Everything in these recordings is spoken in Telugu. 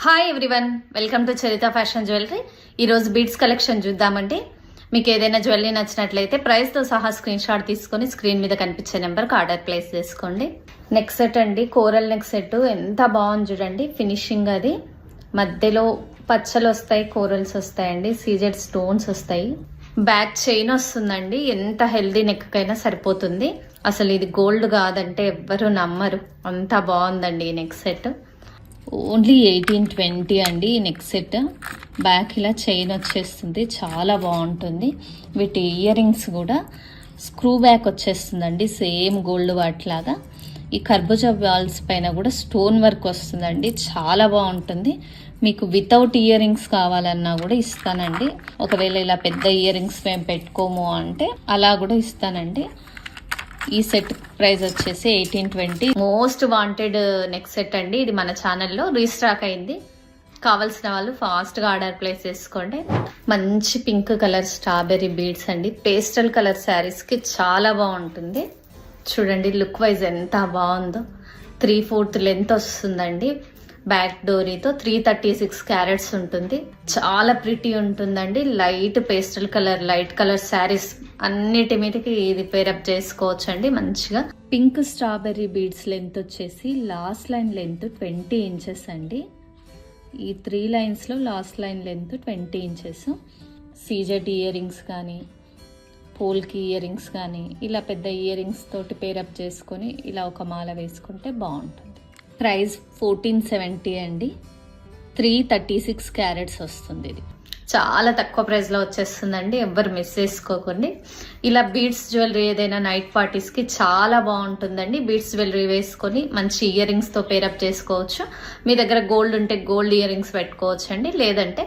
Hi everyone, welcome to Charitha fashion jewellery. ఈరోజు బీడ్స్ కలెక్షన్ చూద్దామండి. మీకు ఏదైనా జ్యువెలరీ నచ్చినట్లయితే ప్రైస్తో సహా స్క్రీన్ షాట్ తీసుకొని స్క్రీన్ మీద కనిపించే నెంబర్కి ఆర్డర్ ప్లేస్ చేసుకోండి. నెక్ సెట్ అండి, కోరల్ నెక్ సెట్ ఎంత బాగుంది చూడండి. ఫినిషింగ్ అది మధ్యలో పచ్చలు వస్తాయి, కోరల్స్ వస్తాయండి, సీజెడ్ స్టోన్స్ వస్తాయి. బ్యాక్ చైన్ వస్తుందండి. ఎంత హెల్దీ నెక్ కైనా సరిపోతుంది. అసలు ఇది గోల్డ్ కాదంటే ఎవ్వరు నమ్మరు, అంత బాగుందండి ఈ నెక్ సెట్. ఓన్లీ 1820 అండి ఈ నెక్ సెట్. బ్యాక్ ఇలా చైన్ వచ్చేస్తుంది, చాలా బాగుంటుంది. వీటి ఇయర్ రింగ్స్ కూడా స్క్రూ బ్యాక్ వచ్చేస్తుందండి, సేమ్ గోల్డ్ వాటిలాగా. ఈ కర్బూజా బాల్స్ పైన కూడా స్టోన్ వర్క్ వస్తుందండి, చాలా బాగుంటుంది. మీకు వితౌట్ ఇయర్ రింగ్స్ కావాలన్నా కూడా ఇస్తానండి. ఒకవేళ ఇలా పెద్ద ఇయర్ రింగ్స్ మేము పెట్టుకోము అంటే అలా కూడా ఇస్తానండి. ఈ సెట్ ప్రైస్ వచ్చేసి 1820. మోస్ట్ వాంటెడ్ నెక్ సెట్ అండి. ఇది మన ఛానల్లో రీస్టాక్ అయింది. కావాల్సిన వాళ్ళు ఫాస్ట్గా ఆర్డర్ ప్లేస్ చేసుకోండి. మంచి పింక్ కలర్ స్ట్రాబెర్రీ బీడ్స్ అండి. పేస్టల్ కలర్ శారీస్కి చాలా బాగుంటుంది. చూడండి లుక్ వైజ్ ఎంత బాగుందో. 3/4 లెంత్ వస్తుందండి. బ్యాక్ డోరీతో 336 క్యారెట్స్ ఉంటుంది. చాలా ప్రిటీ ఉంటుందండి. Light pastel colour, light colour saris అన్నిటి మీదకి ఇది పేరప్ చేసుకోవచ్చు అండి మంచిగా. పింక్ స్ట్రాబెర్రీ బీడ్స్ లెంత్ వచ్చేసి లాస్ట్ లైన్ లెంత్ 20 ఇంచెస్ అండి. ఈ 3 లైన్స్లో last line length 20 inches. CZ ear rings కానీ, పోల్కి ఇయర్ రింగ్స్ కానీ, ఇలా పెద్ద ఇయర్ రింగ్స్ తోటి పేరప్ చేసుకొని ఇలా ఒక మాల వేసుకుంటే బాగుంటుంది. ప్రైస్ 1470 అండి. 336 క్యారెట్స్ వస్తుంది. ఇది చాలా తక్కువ ప్రైస్లో వచ్చేస్తుందండి, ఎవ్వరు మిస్ చేసుకోకండి. ఇలా బీడ్స్ జ్యువెలరీ ఏదైనా నైట్ పార్టీస్కి చాలా బాగుంటుందండి. బీడ్స్ జ్యువెలరీ వేసుకొని మంచి ఇయర్ రింగ్స్తో పేరప్ చేసుకోవచ్చు. మీ దగ్గర గోల్డ్ ఉంటే గోల్డ్ ఇయర్ రింగ్స్ పెట్టుకోవచ్చు అండి. లేదంటే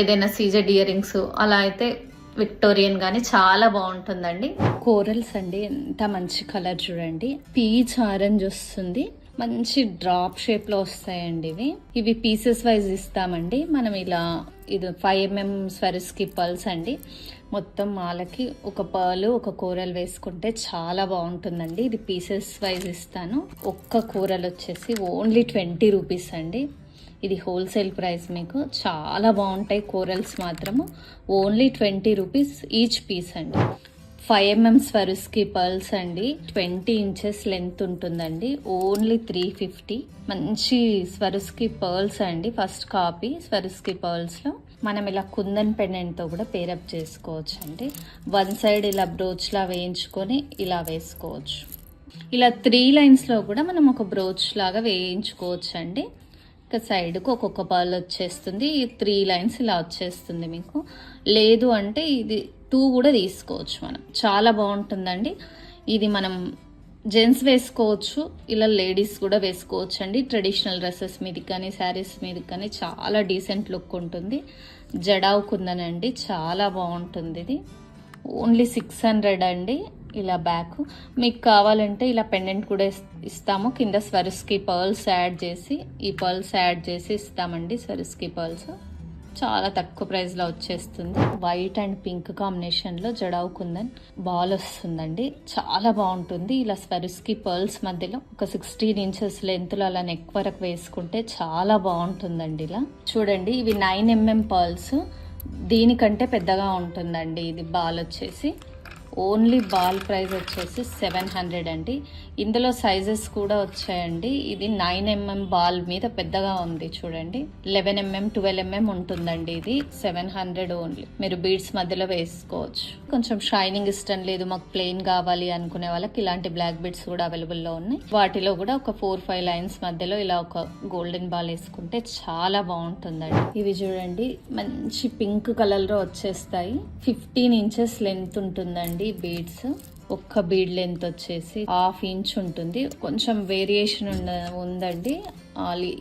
ఏదైనా సీజెడ్ ఇయర్ రింగ్స్ అలా అయితే విక్టోరియన్ కానీ చాలా బాగుంటుందండి. కోరల్స్ అండి, ఎంత మంచి కలర్ చూడండి. పీచ్ ఆరెంజ్ వస్తుంది, మంచి డ్రాప్ షేప్లో వస్తాయండి. ఇవి పీసెస్ వైజ్ ఇస్తామండి మనం. ఇది 5mm స్వరిస్కి పర్ల్స్ అండి. మొత్తం మాలకి ఒక పర్ల్, ఒక కూరలు వేసుకుంటే చాలా బాగుంటుందండి. ఇది పీసెస్ వైజ్ ఇస్తాను. ఒక్క కూరలు వచ్చేసి ఓన్లీ 20 రూపీస్ అండి. ఇది హోల్సేల్ ప్రైస్. మీకు చాలా బాగుంటాయి కోరల్స్ మాత్రము. ఓన్లీ 20 రూపీస్ ఈచ్ పీస్ అండి. 5mm స్వరిస్కి పర్ల్స్ అండి. 20 ఇంచెస్ లెంత్ ఉంటుందండి. ఓన్లీ 350. మంచి స్వరిస్కి పర్ల్స్ అండి. ఫస్ట్ కాపీ స్వరిస్కి పర్ల్స్లో మనం ఇలా కుందన్ పెండెంట్తో కూడా పేరప్ చేసుకోవచ్చు అండి. వన్ సైడ్ ఇలా బ్రోచ్లా వేయించుకొని ఇలా వేసుకోవచ్చు. ఇలా 3 లైన్స్లో కూడా మనం ఒక బ్రోచ్ లాగా వేయించుకోవచ్చు అండి. ఇక సైడ్కు ఒక్కొక్క పర్ల్ వచ్చేస్తుంది. ఈ 3 లైన్స్ ఇలా వచ్చేస్తుంది మీకు. లేదు అంటే ఇది 2 కూడా తీసుకోవచ్చు మనం. చాలా బాగుంటుందండి. ఇది మనం జెంట్స్ వేసుకోవచ్చు, ఇలా లేడీస్ కూడా వేసుకోవచ్చు అండి. ట్రెడిషనల్ డ్రెస్సెస్ మీదకి కానీ, శారీస్ మీదకి కానీ చాలా డీసెంట్ లుక్ ఉంటుంది. జడావు కుందనండి, చాలా బాగుంటుంది. ఇది ఓన్లీ 600 అండి. ఇలా బ్యాక్ మీకు కావాలంటే ఇలా పెండెంట్ కూడా ఇస్తాము. కింద స్వరిస్కి పర్ల్స్ యాడ్ చేసి, ఈ పర్ల్స్ యాడ్ చేసి ఇస్తామండి. స్వరిస్కి పర్ల్స్ చాలా తక్కువ ప్రైస్లో వచ్చేస్తుంది. వైట్ అండ్ పింక్ కాంబినేషన్లో జడావు కుందన్ బాల్ వస్తుందండి, చాలా బాగుంటుంది. ఇలా స్వరిస్కి పర్ల్స్ మధ్యలో ఒక 16 ఇంచెస్ లెంత్లో అలా నెక్ వరకు వేసుకుంటే చాలా బాగుంటుందండి. ఇలా చూడండి, ఇవి 9mm పర్ల్స్. దీనికంటే పెద్దగా ఉంటుందండి. ఇది బాల్ వచ్చేసి ఓన్లీ బాల్ ప్రైస్ వచ్చేసి 700 అండి. ఇందులో సైజెస్ కూడా వచ్చాయండి. ఇది 9mm బాల్ మీద పెద్దగా ఉంది చూడండి. 11mm 12mm ఉంటుందండి. ఇది 700 ఓన్లీ. మీరు బీడ్స్ మధ్యలో వేసుకోవచ్చు. కొంచెం షైనింగ్ ఇష్టం లేదు, మాకు ప్లెయిన్ కావాలి అనుకునే వాళ్ళకి ఇలాంటి బ్లాక్ బీడ్స్ కూడా అవైలబుల్లో ఉన్నాయి. వాటిలో కూడా ఒక 4-5 లైన్స్ మధ్యలో ఇలా ఒక గోల్డెన్ బాల్ వేసుకుంటే చాలా బాగుంటుందండి. ఇవి చూడండి, మంచి పింక్ కలర్లో వచ్చేస్తాయి. 15 ఇంచెస్ లెంత్ ఉంటుందండి బీడ్స్. ఒక్క బీడ్ లెంత్ వచ్చేసి 1/2 ఇంచ్ ఉంటుంది. కొంచెం వేరియేషన్ ఉందండి.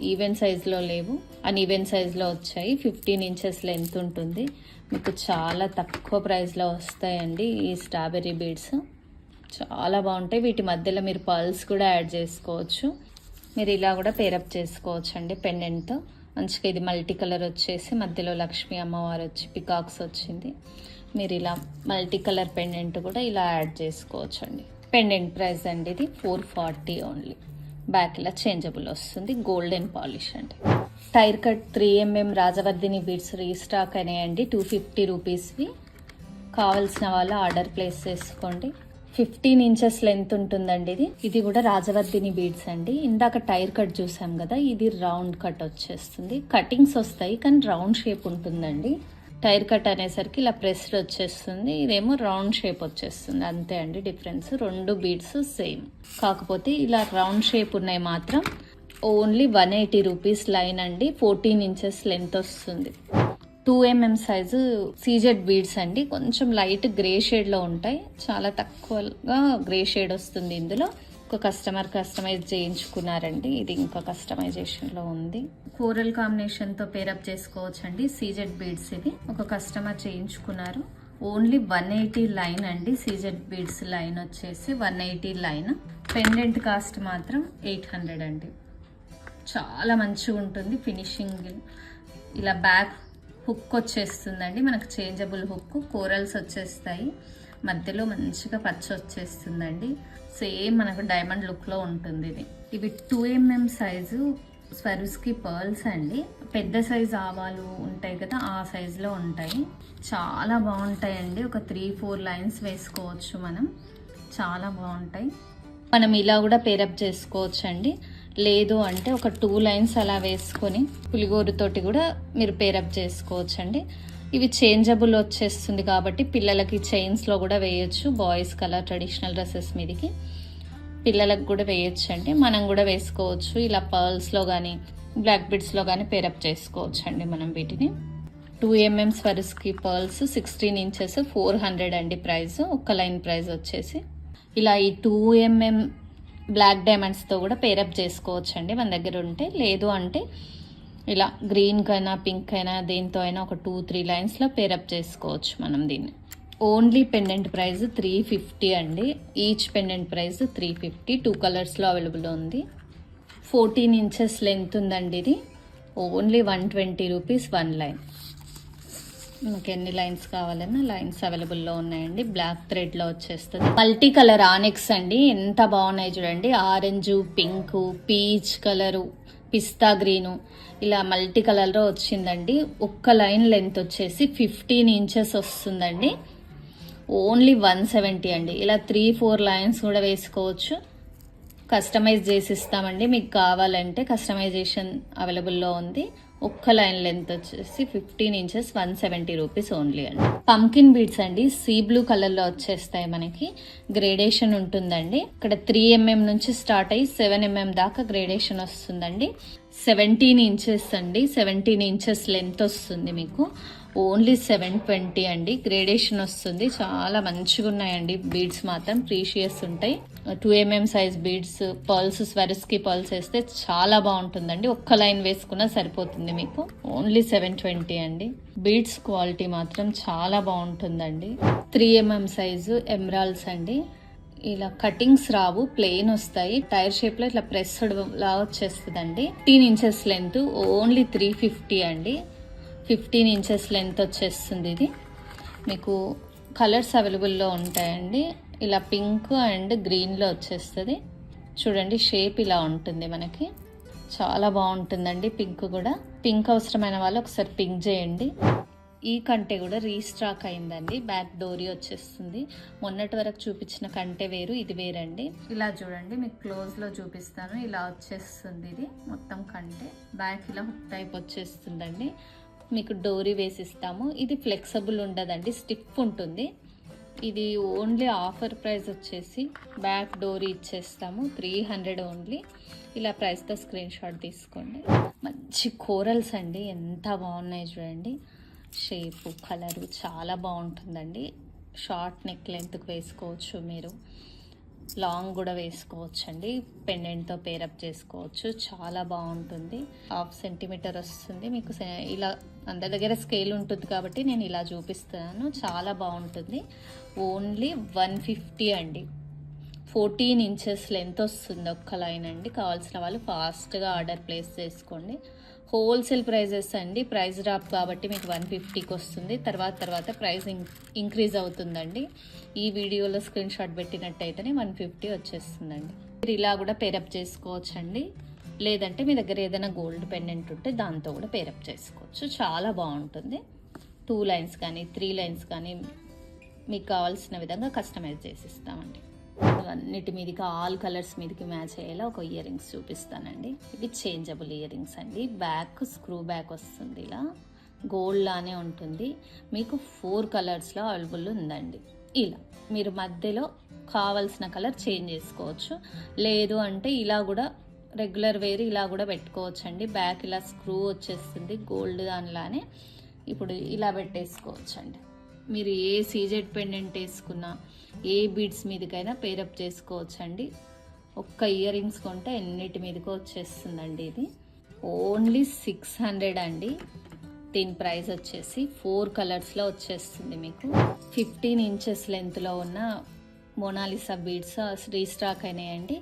ఈవెన్ సైజులో లేవు, అన్ఈవెన్ సైజులో వచ్చాయి. 15 ఇంచెస్ లెంత్ ఉంటుంది. మీకు చాలా తక్కువ ప్రైస్లో వస్తాయండి ఈ స్ట్రాబెర్రీ బీడ్స్. చాలా బాగుంటాయి. వీటి మధ్యలో మీరు పర్ల్స్ కూడా యాడ్ చేసుకోవచ్చు. మీరు ఇలా కూడా పేరప్ చేసుకోవచ్చు అండి పెండెంట్తో. మంచిగా ఇది మల్టీ కలర్ వచ్చేసి మధ్యలో లక్ష్మీ అమ్మవారు వచ్చి పికాక్స్ వచ్చింది. మీరు ఇలా మల్టీ కలర్ పెండెంట్ కూడా ఇలా యాడ్ చేసుకోవచ్చు అండి. పెండెంట్ ప్రైస్ అండి ఇది 440 ఓన్లీ. బ్యాక్ ఇలా చేంజబుల్ వస్తుంది, గోల్డెన్ పాలిష్ అండి. Tyre cut 3mm రాజవర్ధిని beads restock అనేయండి, 250 రూపీస్వి. కావాల్సిన వాళ్ళు ఆర్డర్ ప్లేస్ చేసుకోండి. 15 ఇంచెస్ లెంత్ ఉంటుందండి. ఇది కూడా రాజవర్ధిని బీడ్స్ అండి. ఇందాక టైర్ కట్ చూసాం కదా, ఇది రౌండ్ కట్ వచ్చేస్తుంది. కటింగ్స్ వస్తాయి కానీ రౌండ్ షేప్ ఉంటుందండి. టైర్ కట్ అనేసరికి ఇలా ప్రెస్డ్ వచ్చేస్తుంది, ఇదేమో రౌండ్ షేప్ వచ్చేస్తుంది. అంతే అండి డిఫరెన్స్. 2 బీడ్స్ సేమ్, కాకపోతే ఇలా రౌండ్ షేప్ ఉన్నాయి మాత్రం ఓన్లీ 180 రూపీస్ లైన్ అండి. 14 ఇంచెస్ లెంత్ వస్తుంది. 2mm సైజు సీజెడ్ బీడ్స్ అండి. కొంచెం లైట్ గ్రే షేడ్లో ఉంటాయి, చాలా తక్కువగా గ్రే షేడ్ వస్తుంది. ఇందులో ఒక కస్టమర్ కస్టమైజ్ చేయించుకున్నారండి, ఇది ఇంకా కస్టమైజేషన్లో ఉంది. కోరల్ కాంబినేషన్తో పేరప్ చేసుకోవచ్చు అండి. సీజెడ్ బీడ్స్ ఇది ఒక కస్టమర్ చేయించుకున్నారు. ఓన్లీ 180 లైన్ అండి. సీజెడ్ బీడ్స్ లైన్ వచ్చేసి 180 లైన్. పెండెంట్ కాస్ట్ మాత్రం 800 అండి. చాలా మంచిగా ఉంటుంది ఫినిషింగ్. ఇలా బ్యాక్ హుక్ వచ్చేస్తుందండి మనకు, చేంజబుల్ హుక్. కోరల్స్ వచ్చేస్తాయి, మధ్యలో మంచిగా పచ్చ వచ్చేస్తుందండి. సేమ్ మనకు డైమండ్ లుక్లో ఉంటుంది ఇది. ఇవి 2mm సైజు స్వరుస్కి పర్ల్స్ అండి. పెద్ద సైజు ఆవాలు ఉంటాయి కదా, ఆ సైజులో ఉంటాయి. చాలా బాగుంటాయండి. ఒక 3-4 లైన్స్ వేసుకోవచ్చు మనం, చాలా బాగుంటాయి. మనం ఇలా కూడా పేరప్ చేసుకోవచ్చు అండి. లేదు అంటే ఒక 2 లైన్స్ అలా వేసుకొని పులిగోరుతోటి కూడా మీరు పేరప్ చేసుకోవచ్చు అండి. ఇవి చేంజబుల్ వచ్చేస్తుంది కాబట్టి పిల్లలకి చైన్స్లో కూడా వేయచ్చు. బాయ్స్ కలర్ ట్రెడిషనల్ డ్రెస్సెస్ మీదకి పిల్లలకు కూడా వేయచ్చు అండి. మనం కూడా వేసుకోవచ్చు. ఇలా పర్ల్స్లో కానీ బ్లాక్ బిడ్స్లో కానీ పేరప్ చేసుకోవచ్చు అండి మనం వీటిని. 2mm స్వరుస్కి పర్ల్స్ 16 ఇంచెస్ 400 అండి ప్రైస్. ఒక్క లైన్ ప్రైస్ వచ్చేసి. ఇలా ఈ 2mm బ్లాక్ డైమండ్స్తో కూడా పేరప్ చేసుకోవచ్చు అండి మన దగ్గర ఉంటే. లేదు అంటే ఇలా గ్రీన్కైనా పింక్ అయినా దేంతో అయినా ఒక 2-3 లైన్స్లో పేరప్ చేసుకోవచ్చు మనం దీన్ని. ఓన్లీ పెండెంట్ ప్రైస్ 350 అండి. Each pendant price 350. 2 కలర్స్లో అవైలబుల్ ఉంది. 14 ఇంచెస్ లెంత్ ఉందండి ఇది. Only 120 rupees 1 line. మనకి ఎన్ని లైన్స్ కావాలన్నా లైన్స్ అవైలబుల్లో ఉన్నాయండి. బ్లాక్ థ్రెడ్లో వచ్చేస్తుంది. మల్టీ కలర్ ఆనెక్స్ అండి, ఎంత బాగున్నాయి చూడండి. ఆరెంజ్, పింక్, పీచ్ కలరు, పిస్తా గ్రీను, ఇలా మల్టీ కలర్లో వచ్చిందండి. ఒక్క లైన్ లెంత్ వచ్చేసి 15 ఇంచెస్ వస్తుందండి. ఓన్లీ 170 అండి. ఇలా 3-4 లైన్స్ కూడా వేసుకోవచ్చు. కస్టమైజ్ చేసి ఇస్తామండి, మీకు కావాలంటే కస్టమైజేషన్ అవైలబుల్లో ఉంది. ఒక్క లైన్ లెంత్ వచ్చేసి 15 ఇంచెస్ 170 రూపీస్ ఓన్లీ అండి. పంకిన్ బీడ్స్ అండి, సీ బ్లూ కలర్లో వచ్చేస్తాయి మనకి. గ్రేడేషన్ ఉంటుందండి. ఇక్కడ 3mm నుంచి స్టార్ట్ అయ్యి 7mm దాకా గ్రేడేషన్ వస్తుందండి. 17 ఇంచెస్ అండి. 17 ఇంచెస్ లెంత్ వస్తుంది మీకు. ఓన్లీ 720 అండి. గ్రేడేషన్ వస్తుంది. చాలా మంచిగా ఉన్నాయండి బీడ్స్ మాత్రం, ప్రీషియస్ ఉంటాయి. 2mm size beads, pearls, Swarovski pearls వేస్తే చాలా బాగుంటుందండి. ఒక్క లైన్ వేసుకున్నా సరిపోతుంది మీకు. ఓన్లీ 720 అండి. బీడ్స్ క్వాలిటీ మాత్రం చాలా బాగుంటుందండి. 3mm సైజు ఎమరాల్డ్స్ అండి. ఇలా కటింగ్స్ రావు, ప్లెయిన్ వస్తాయి. టైర్ షేప్లో ఇట్లా ప్రెస్డ్ లా వచ్చేస్తుందండి. 15 ఇంచెస్ లెంత్ ఓన్లీ 350 అండి. 15 ఇంచెస్ లెంత్ వచ్చేస్తుంది ఇది. మీకు కలర్స్ అవైలబుల్లో ఉంటాయండి. ఇలా పింక్ అండ్ గ్రీన్లో వచ్చేస్తుంది చూడండి. షేప్ ఇలా ఉంటుంది మనకి, చాలా బాగుంటుందండి. పింక్ కూడా, పింక్ అవసరమైన వాళ్ళు ఒకసారి పింక్ చేయండి. ఈ కంటే కూడా రీస్టాక్ అయిందండి. బ్యాక్ డోరీ వచ్చేస్తుంది. మొన్నటి వరకు చూపించిన కంటే వేరు, ఇది వేరండి. ఇలా చూడండి, మీకు క్లోజ్లో చూపిస్తాను. ఇలా వచ్చేస్తుంది ఇది మొత్తం కంటే. బ్యాక్ ఇలా హుక్ టైప్ వచ్చేస్తుందండి. మీకు డోరీ వేసిస్తాము. ఇది ఫ్లెక్సిబుల్ ఉండదండి, స్టిఫ్ ఉంటుంది. ఇది ఓన్లీ ఆఫర్ ప్రైస్ వచ్చేసి బ్యాక్ డోరీ ఇచ్చేస్తాము 300 ఓన్లీ. ఇలా ప్రైస్తో స్క్రీన్ షాట్ తీసుకోండి. మంచి కోరల్స్ అండి, ఎంత బాగున్నాయి చూడండి. షేపు, కలరు చాలా బాగుంటుందండి. షార్ట్ నెక్ లెంత్కి వేసుకోవచ్చు మీరు, లాంగ్ కూడా వేసుకోవచ్చు అండి. పెండెంట్తో పేరప్ చేసుకోవచ్చు, చాలా బాగుంటుంది. 1/2 సెంటీమీటర్ వస్తుంది మీకు. ఇలా అందరి దగ్గర స్కేల్ ఉంటుంది కాబట్టి నేను ఇలా చూపిస్తున్నాను. చాలా బాగుంటుంది. ఓన్లీ 150 అండి. 14 ఇంచెస్ లెంత్ వస్తుంది ఒక్క లైన్ అండి. కావాల్సిన వాళ్ళు ఫాస్ట్గా ఆర్డర్ ప్లేస్ చేసుకోండి. హోల్సేల్ ప్రైజెస్ అండి. ప్రైస్ డ్రాప్ కాబట్టి మీకు 150కి వస్తుంది. తర్వాత ప్రైస్ ఇంక్రీజ్ అవుతుందండి. ఈ వీడియోలో స్క్రీన్ షాట్ పెట్టినట్టయితేనే 150 వచ్చేస్తుందండి. మీరు ఇలా కూడా పేరప్ చేసుకోవచ్చండి, లేదంటే మీ దగ్గర ఏదైనా గోల్డ్ పెండెంట్ ఉంటే దాంతో కూడా పేరప్ చేసుకోవచ్చు. చాలా బాగుంటుంది. 2 లైన్స్ కానీ 3 లైన్స్ కానీ మీకు కావాల్సిన విధంగా కస్టమైజ్ చేసి ఇస్తామండి. అన్నిటి మీదకి ఆల్ కలర్స్ మీదకి మ్యాచ్ అయ్యేలా ఒక ఇయర్ రింగ్స్ చూపిస్తానండి. ఇవి చేంజబుల్ ఇయర్ రింగ్స్ అండి. బ్యాక్ స్క్రూ బ్యాక్ వస్తుంది, ఇలా గోల్డ్ లానే ఉంటుంది. మీకు 4 కలర్స్లో అవైలబుల్ ఉందండి. ఇలా మీరు మధ్యలో కావాల్సిన కలర్ చేంజ్ చేసుకోవచ్చు, లేదు అంటే ఇలా కూడా రెగ్యులర్ వేర్ ఇలా కూడా పెట్టుకోవచ్చు అండి. బ్యాక్ ఇలా స్క్రూ వచ్చేస్తుంది గోల్డ్ దానిలానే. ఇప్పుడు ఇలా పెట్టేసుకోవచ్చు అండి. మీరు ఏ సీజెడ్ పెండెంట్ వేసుకున్నా, ఏ బీడ్స్ మీదకైనా పేరప్ చేసుకోవచ్చు అండి. ఒక్క ఇయర్ రింగ్స్ కొంటే ఎన్నిటి మీదకో వచ్చేస్తుందండి. ఇది ఓన్లీ 600 అండి. దీని ప్రైస్ వచ్చేసి 4 కలర్స్లో వచ్చేస్తుంది. మీకు 15 ఇంచెస్ లెంత్లో ఉన్న మోనాలిసా బీడ్స్ రీస్టాక్ అయినాయండి.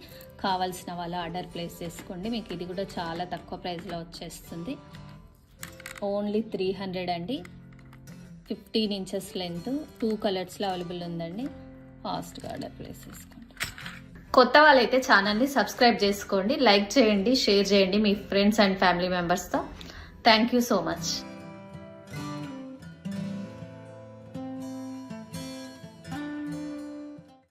కావాల్సిన వాళ్ళు ఆర్డర్ ప్లేస్ చేసుకోండి. మీకు ఇది కూడా చాలా తక్కువ ప్రైస్లో వచ్చేస్తుంది. ఓన్లీ 300 అండి. 15 ఇంచెస్ లెంత్, 2 కలర్స్లో అవైలబుల్ ఉందండి. ఫాస్ట్గా ఆర్డర్ ప్లేస్ చేసుకోండి. కొత్త వాళ్ళైతే ఛానల్ని సబ్స్క్రైబ్ చేసుకోండి, లైక్ చేయండి, షేర్ చేయండి మీ ఫ్రెండ్స్ అండ్ ఫ్యామిలీ మెంబర్స్తో. Thank you so much.